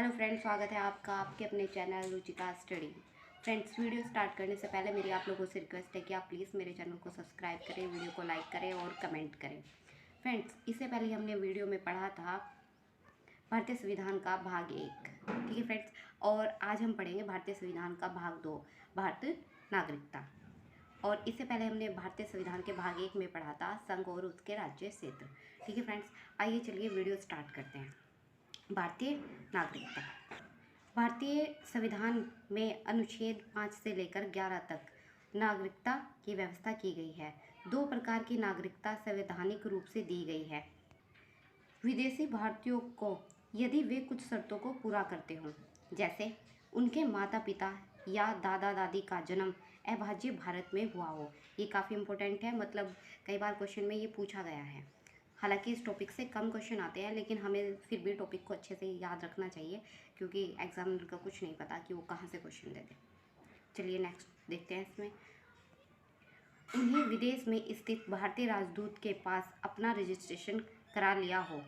Hello friends, स्वागत है आपका आपके अपने channel Ruchika study. Friends, video start करने से पहले मेरी आप लोगों से रिक्वेस्ट है कि आप प्लीज़ मेरे चैनल को सब्सक्राइब करें, वीडियो को लाइक करें और कमेंट करें। फ्रेंड्स, इससे पहले हमने वीडियो में पढ़ा था भारतीय संविधान का भाग 1, ठीक है फ्रेंड्स। और आज हम पढ़ेंगे भारतीय संविधान का भाग 2, भारतीय नागरिकता। और इससे पहले हमने भारतीय संविधान के भाग 1 में पढ़ा था संघ और उसके राज्य क्षेत्र, ठीक है फ्रेंड्स। आइए चलिए वीडियो स्टार्ट करते हैं। भारतीय नागरिकता। भारतीय संविधान में अनुच्छेद 5 से लेकर 11 तक नागरिकता की व्यवस्था की गई है। 2 प्रकार की नागरिकता संवैधानिक रूप से दी गई है। विदेशी भारतीयों को यदि वे कुछ शर्तों को पूरा करते हों, जैसे उनके माता पिता या दादा दादी का जन्म अभाज्य भारत में हुआ हो। ये काफ़ी इम्पोर्टेंट है, मतलब कई बार क्वेश्चन में ये पूछा गया है। हालांकि इस टॉपिक से कम क्वेश्चन आते हैं, लेकिन हमें फिर भी टॉपिक को अच्छे से याद रखना चाहिए, क्योंकि एग्जामिनर का कुछ नहीं पता कि वो कहाँ से क्वेश्चन देते। चलिए नेक्स्ट देखते हैं। इसमें उन्हें विदेश में स्थित भारतीय राजदूत के पास अपना रजिस्ट्रेशन करा लिया हो।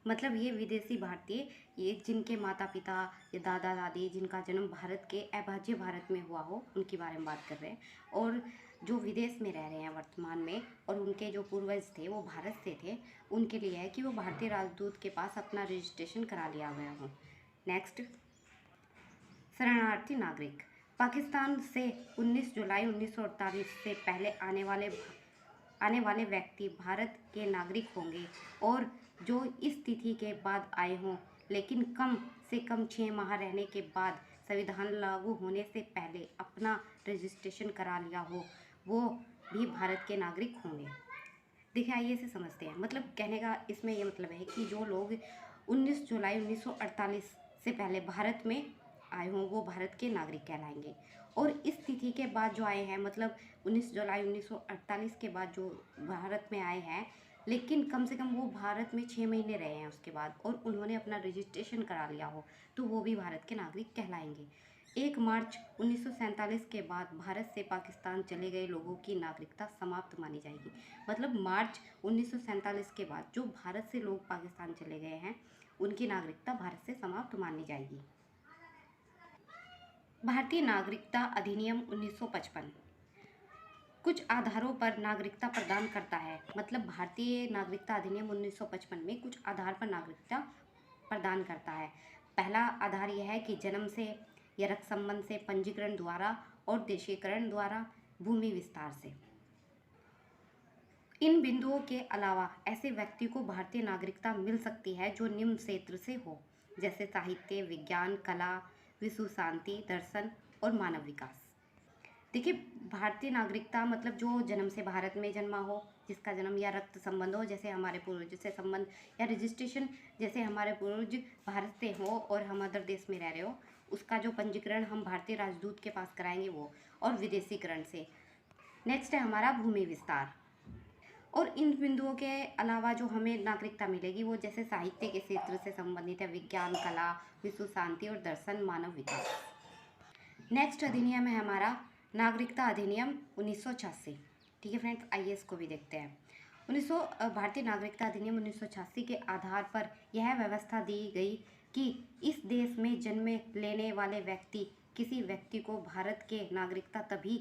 मतलब ये विदेशी भारतीय, ये जिनके माता पिता या दादा दादी जिनका जन्म भारत के अभाज्य भारत में हुआ हो, उनके बारे में बात कर रहे हैं। और जो विदेश में रह रहे हैं वर्तमान में और उनके जो पूर्वज थे वो भारत से थे, उनके लिए है कि वो भारतीय राजदूत के पास अपना रजिस्ट्रेशन करा लिया गया हो। नेक्स्ट, शरणार्थी नागरिक। पाकिस्तान से 19 जुलाई 1948 से पहले आने वाले व्यक्ति भारत के नागरिक होंगे, और जो इस तिथि के बाद आए हों लेकिन कम से कम 6 माह रहने के बाद संविधान लागू होने से पहले अपना रजिस्ट्रेशन करा लिया हो, वो भी भारत के नागरिक होंगे। देखिए, आइए इसे समझते हैं। मतलब कहने का इसमें ये मतलब है कि जो लोग 19 जुलाई 1948 से पहले भारत में आए हों वो भारत के नागरिक कहलाएंगे, और इस तिथि के बाद जो आए हैं, मतलब 19 जुलाई 1948 के बाद जो भारत में आए हैं लेकिन कम से कम वो भारत में 6 महीने रहे हैं उसके बाद, और उन्होंने अपना रजिस्ट्रेशन करा लिया हो, तो वो भी भारत के नागरिक कहलाएंगे। 1 मार्च 1947 के बाद भारत से पाकिस्तान चले गए लोगों की नागरिकता समाप्त मानी जाएगी। मतलब मार्च 1947 के बाद जो भारत से लोग पाकिस्तान चले गए हैं उनकी नागरिकता भारत से समाप्त मानी जाएगी। भारतीय नागरिकता अधिनियम 1955 कुछ आधारों पर नागरिकता प्रदान करता है। मतलब भारतीय नागरिकता अधिनियम 1955 में कुछ आधार पर नागरिकता प्रदान करता है। पहला आधार यह है कि जन्म से या रक्त संबंध से, पंजीकरण द्वारा और देशीकरण द्वारा, भूमि विस्तार से। इन बिंदुओं के अलावा ऐसे व्यक्ति को भारतीय नागरिकता मिल सकती है जो निम्न क्षेत्र से हो, जैसे साहित्य, विज्ञान, कला, विश्व शांति, दर्शन और मानव विकास। देखिए, भारतीय नागरिकता मतलब जो जन्म से भारत में जन्मा हो, जिसका जन्म या रक्त संबंध हो जैसे हमारे पूर्वज से संबंध, या रजिस्ट्रेशन जैसे हमारे पूर्वज भारत से हो और हम अदर देश में रह रहे हो, उसका जो पंजीकरण हम भारतीय राजदूत के पास कराएंगे वो, और विदेशीकरण से। नेक्स्ट है हमारा भूमि विस्तार। और इन बिंदुओं के अलावा जो हमें नागरिकता मिलेगी वो जैसे साहित्य के क्षेत्र से संबंधित है, विज्ञान, कला, विश्व शांति और दर्शन, मानव विकास। नेक्स्ट अधिनियम है हमारा नागरिकता अधिनियम 1986, ठीक है फ्रेंड्स। आइए इसको भी देखते हैं। भारतीय नागरिकता अधिनियम 1986 के आधार पर यह व्यवस्था दी गई कि इस देश में जन्म लेने वाले व्यक्ति किसी व्यक्ति को भारत के नागरिकता तभी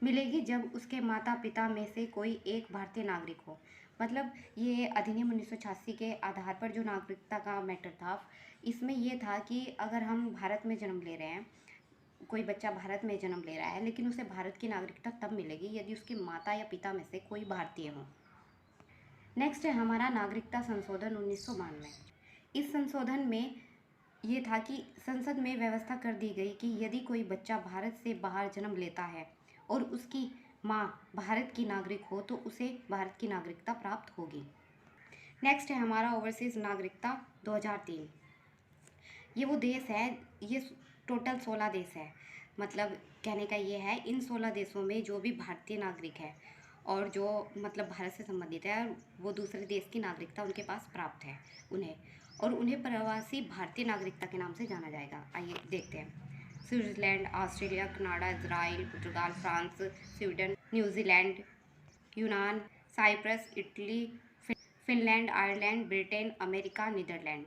मिलेगी जब उसके माता पिता में से कोई एक भारतीय नागरिक हो। मतलब ये अधिनियम 1986 के आधार पर जो नागरिकता का मैटर था, इसमें ये था कि अगर हम भारत में जन्म ले रहे हैं, कोई बच्चा भारत में जन्म ले रहा है, लेकिन उसे भारत की नागरिकता तब मिलेगी यदि उसके माता या पिता में से कोई भारतीय हो। नेक्स्ट है हमारा नागरिकता संशोधन 1992। इस संशोधन में ये था कि संसद में व्यवस्था कर दी गई कि यदि कोई बच्चा भारत से बाहर जन्म लेता है और उसकी माँ भारत की नागरिक हो तो उसे भारत की नागरिकता प्राप्त होगी। नेक्स्ट है हमारा ओवरसीज नागरिकता 2003। ये वो देश है, ये टोटल 16 देश है। मतलब कहने का ये है, इन 16 देशों में जो भी भारतीय नागरिक है और जो मतलब भारत से संबंधित है, वो दूसरे देश की नागरिकता उनके पास प्राप्त है उन्हें, और उन्हें प्रवासी भारतीय नागरिकता के नाम से जाना जाएगा। आइए देखते हैं। स्विट्ज़रलैंड, ऑस्ट्रेलिया, कनाडा, इजराइल, पुर्तगाल, फ्रांस, स्वीडन, न्यूजीलैंड, यूनान, Cyprus, Italy, Finland, Ireland, Britain, America, Netherland.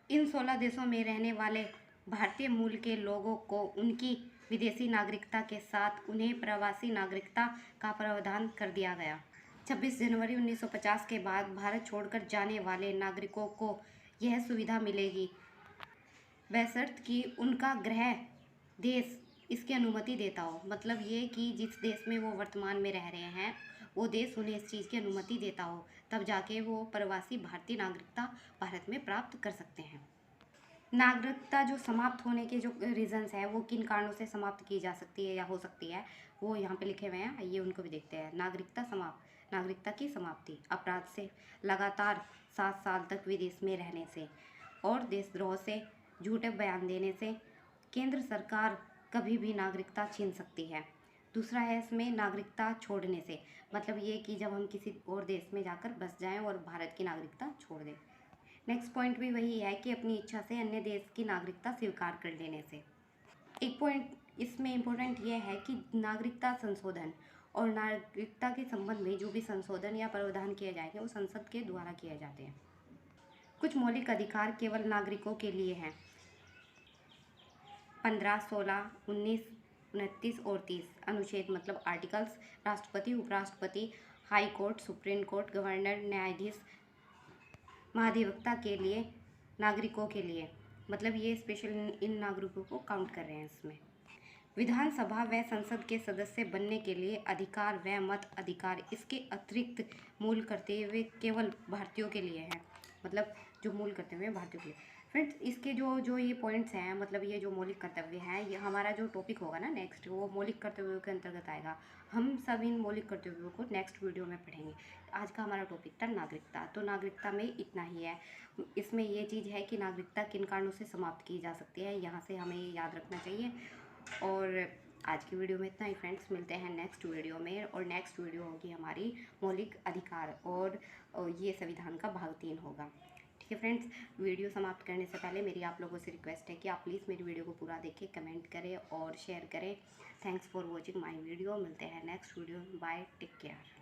इन 16 देशों में रहने वाले भारतीय मूल के लोगों को उनकी विदेशी नागरिकता के साथ उन्हें प्रवासी नागरिकता का प्रावधान कर दिया गया। 26 जनवरी 1950 के बाद भारत छोड़कर जाने वाले नागरिकों को यह सुविधा मिलेगी, बशर्ते कि उनका गृह देश इसकी अनुमति देता हो। मतलब ये कि जिस देश में वो वर्तमान में रह रहे हैं वो देश उन्हें इस चीज़ की अनुमति देता हो, तब जाके वो प्रवासी भारतीय नागरिकता भारत में प्राप्त कर सकते हैं। नागरिकता जो समाप्त होने के जो रीजंस हैं वो किन कारणों से समाप्त की जा सकती है या हो सकती है, वो यहाँ पे लिखे हुए हैं, आइए उनको भी देखते हैं। नागरिकता की समाप्ति अपराध से, लगातार 7 साल तक विदेश में रहने से और देशद्रोह से, झूठे बयान देने से केंद्र सरकार कभी भी नागरिकता छीन सकती है। दूसरा है इसमें नागरिकता छोड़ने से, मतलब ये कि जब हम किसी और देश में जाकर बस जाएं और भारत की नागरिकता छोड़ दें। नेक्स्ट पॉइंट भी वही है कि अपनी इच्छा से अन्य देश की नागरिकता स्वीकार कर लेने से। एक पॉइंट इसमें इम्पोर्टेंट ये है कि नागरिकता संशोधन और नागरिकता के संबंध में जो भी संशोधन या प्रावधान किए जाएंगे वो संसद के द्वारा किए जाते हैं। कुछ मौलिक अधिकार केवल नागरिकों के लिए हैं। 15, 16, 19, 29 और 30 अनुच्छेद मतलब आर्टिकल्स। राष्ट्रपति, उपराष्ट्रपति, high court, supreme court, governor, न्यायाधीश, महाधिवक्ता के लिए, नागरिकों के लिए, मतलब ये स्पेशल इन नागरिकों को काउंट कर रहे हैं इसमें। विधानसभा व संसद के सदस्य बनने के लिए अधिकार व मत अधिकार इसके अतिरिक्त मूल कर्तव्य केवल भारतीयों के लिए है, मतलब जो मूल कर्तव्य है भारतीयों के लिए। फ्रेंड्स, इसके जो ये पॉइंट्स हैं, मतलब ये जो मौलिक कर्तव्य हैं, ये हमारा जो टॉपिक होगा ना नेक्स्ट, वो मौलिक कर्तव्यों के अंतर्गत आएगा। हम सब इन मौलिक कर्तव्यों को नेक्स्ट वीडियो में पढ़ेंगे। आज का हमारा टॉपिक था नागरिकता, तो नागरिकता में इतना ही है। इसमें ये चीज़ है कि नागरिकता किन कारणों से समाप्त की जा सकती है, यहाँ से हमें ये याद रखना चाहिए। और आज की वीडियो में इतना ही फ्रेंड्स, मिलते हैं नेक्स्ट वीडियो में। और नेक्स्ट वीडियो होगी हमारी मौलिक अधिकार और ये संविधान का भाग 3 होगा। ठीक है फ्रेंड्स, वीडियो समाप्त करने से पहले मेरी आप लोगों से रिक्वेस्ट है कि आप प्लीज़ मेरी वीडियो को पूरा देखें, कमेंट करें और शेयर करें। Thanks for watching my video. मिलते हैं next video. Bye, take care.